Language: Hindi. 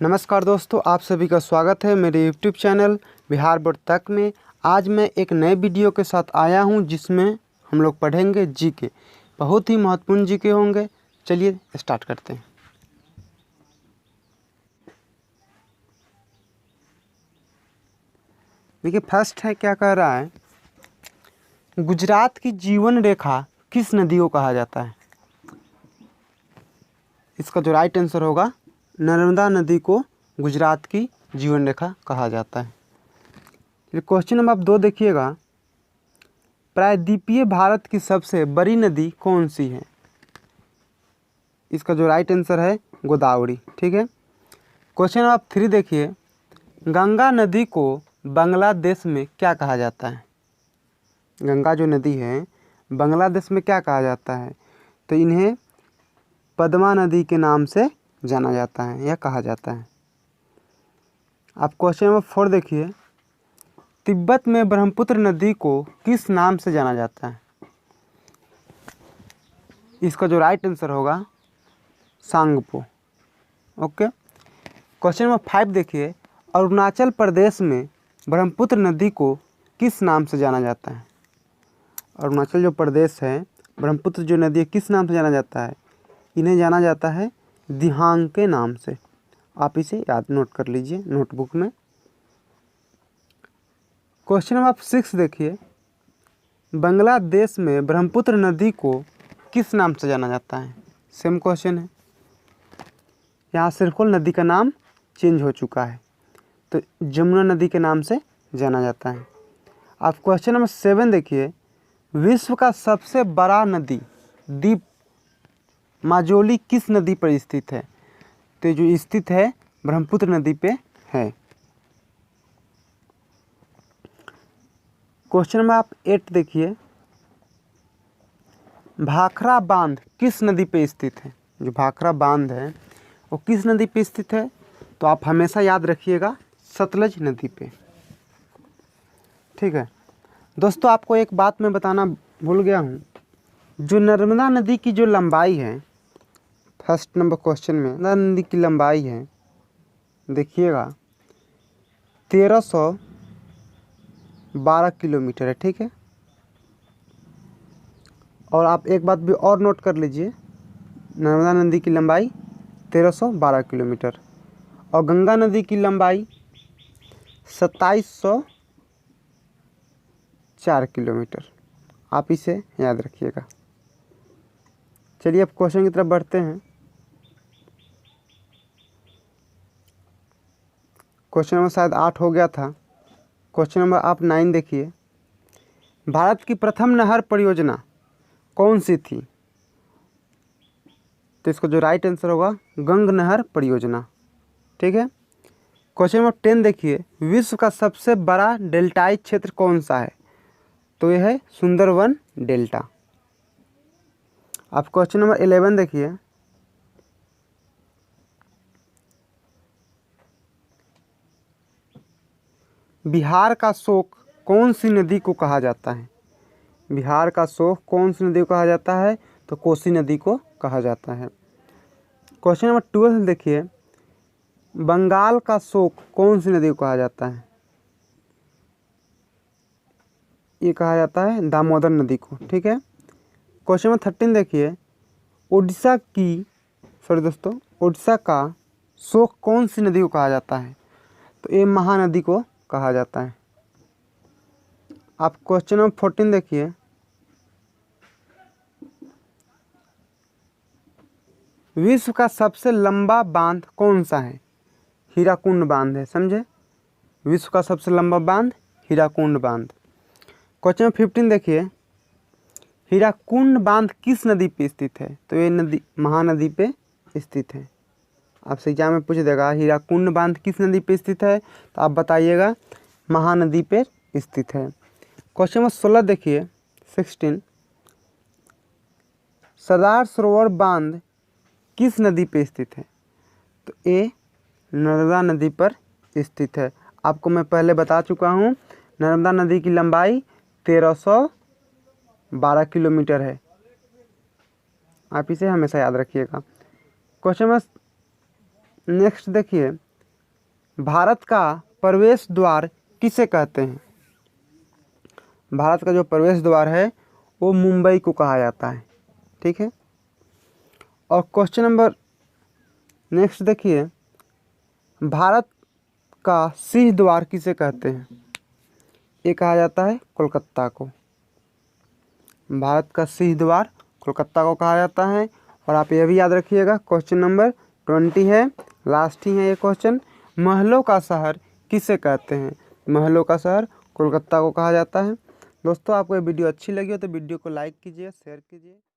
नमस्कार दोस्तों, आप सभी का स्वागत है मेरे YouTube चैनल बिहार बोर्ड तक में। आज मैं एक नए वीडियो के साथ आया हूं जिसमें हम लोग पढ़ेंगे जीके। बहुत ही महत्वपूर्ण जीके होंगे। चलिए स्टार्ट करते हैं। देखिए फर्स्ट है, क्या कह रहा है, गुजरात की जीवन रेखा किस नदी को कहा जाता है। इसका जो राइट आंसर होगा, नर्मदा नदी को गुजरात की जीवन रेखा कहा जाता है। क्वेश्चन नंबर 2 देखिएगा, प्रायद्वीपीय भारत की सबसे बड़ी नदी कौन सी है। इसका जो राइट आंसर है गोदावरी। ठीक है। क्वेश्चन नंबर 3 देखिए, गंगा नदी को बांग्लादेश में क्या कहा जाता है। गंगा जो नदी है बांग्लादेश में क्या कहा जाता है, तो इन्हें पद्मा नदी के नाम से जाना जाता है या कहा जाता है। आप क्वेश्चन नंबर 4 देखिए, तिब्बत में ब्रह्मपुत्र नदी को किस नाम से जाना जाता है। इसका जो राइट आंसर होगा सांगपो। ओके। क्वेश्चन नंबर 5 देखिए, अरुणाचल प्रदेश में ब्रह्मपुत्र नदी को किस नाम से जाना जाता है। अरुणाचल जो प्रदेश है, ब्रह्मपुत्र जो नदी है, किस नाम से जाना जाता है। इन्हें जाना जाता है दिहांग के नाम से। आप इसे याद नोट कर लीजिए नोटबुक में। क्वेश्चन नंबर 6 देखिए, बांग्लादेश में ब्रह्मपुत्र नदी को किस नाम से जाना जाता है। सेम क्वेश्चन है, यहाँ सिर्फ नदी का नाम चेंज हो चुका है, तो जमुना नदी के नाम से जाना जाता है। आप क्वेश्चन नंबर 7 देखिए, विश्व का सबसे बड़ा नदी द्वीप माजुली किस नदी पर स्थित है। तो जो स्थित है ब्रह्मपुत्र नदी पे है। क्वेश्चन नंबर आप 8 देखिए, भाखड़ा बांध किस नदी पे स्थित है। जो भाखड़ा बांध है वो किस नदी पे स्थित है, तो आप हमेशा याद रखिएगा सतलज नदी पे। ठीक है दोस्तों, आपको एक बात मैं बताना भूल गया हूँ। जो नर्मदा नदी की जो लंबाई है, फर्स्ट नंबर क्वेश्चन में नर्मदा नदी की लंबाई है, देखिएगा 1312 किलोमीटर है। ठीक है। और आप एक बात भी और नोट कर लीजिए, नर्मदा नदी की लंबाई 1312 किलोमीटर और गंगा नदी की लंबाई 2704 किलोमीटर। आप इसे याद रखिएगा। चलिए अब क्वेश्चन की तरफ बढ़ते हैं। क्वेश्चन नंबर शायद 8 हो गया था। क्वेश्चन नंबर आप 9 देखिए, भारत की प्रथम नहर परियोजना कौन सी थी। तो इसका जो राइट आंसर होगा गंग नहर परियोजना। ठीक है। क्वेश्चन नंबर 10 देखिए, विश्व का सबसे बड़ा डेल्टाई क्षेत्र कौन सा है। तो यह है सुंदरवन डेल्टा। आप क्वेश्चन नंबर 11 देखिए, बिहार का शोक कौन सी नदी को कहा जाता है। बिहार का शोक कौन सी नदी को कहा जाता है, तो कोसी नदी को कहा जाता है। क्वेश्चन नंबर 12 देखिए, बंगाल का शोक कौन सी नदी को कहा जाता है। ये कहा जाता है दामोदर नदी को। ठीक है। क्वेश्चन नंबर 13 देखिए, उड़ीसा का शोक कौन सी नदी को कहा जाता है। तो ये महानदी को कहा जाता है। आप क्वेश्चन नंबर 14 देखिए, विश्व का सबसे लंबा बांध कौन सा है। हीराकुंड बांध है, समझे। विश्व का सबसे लंबा बांध हीराकुंड बांध। क्वेश्चन नंबर 15 देखिए, हीराकुंड बांध किस नदी पे स्थित है। तो ये नदी महानदी पे स्थित है। आपसे एग्जाम में पूछ देगा हीराकुंड बांध किस नदी पे स्थित है, तो आप बताइएगा महानदी पे स्थित है। क्वेश्चन नंबर 16 देखिए, 16, सरदार सरोवर बांध किस नदी पे स्थित है। तो ये नर्मदा नदी पर स्थित है। आपको मैं पहले बता चुका हूँ, नर्मदा नदी की लंबाई 1312 किलोमीटर है। आप इसे हमेशा याद रखिएगा। क्वेश्चन नंबर नेक्स्ट देखिए, भारत का प्रवेश द्वार किसे कहते हैं? भारत का जो प्रवेश द्वार है वो मुंबई को कहा जाता है। ठीक है। और क्वेश्चन नंबर नेक्स्ट देखिए, भारत का सिंह द्वार किसे कहते हैं? ये कहा जाता है कोलकाता को। भारत का सिंह द्वार कोलकाता को कहा जाता है। और आप ये भी याद रखिएगा, क्वेश्चन नंबर 20 है, लास्ट ही है ये क्वेश्चन। महलों का शहर किसे कहते हैं? महलों का शहर कोलकाता को कहा जाता है। दोस्तों, आपको ये वीडियो अच्छी लगी हो तो वीडियो को लाइक कीजिए, शेयर कीजिए।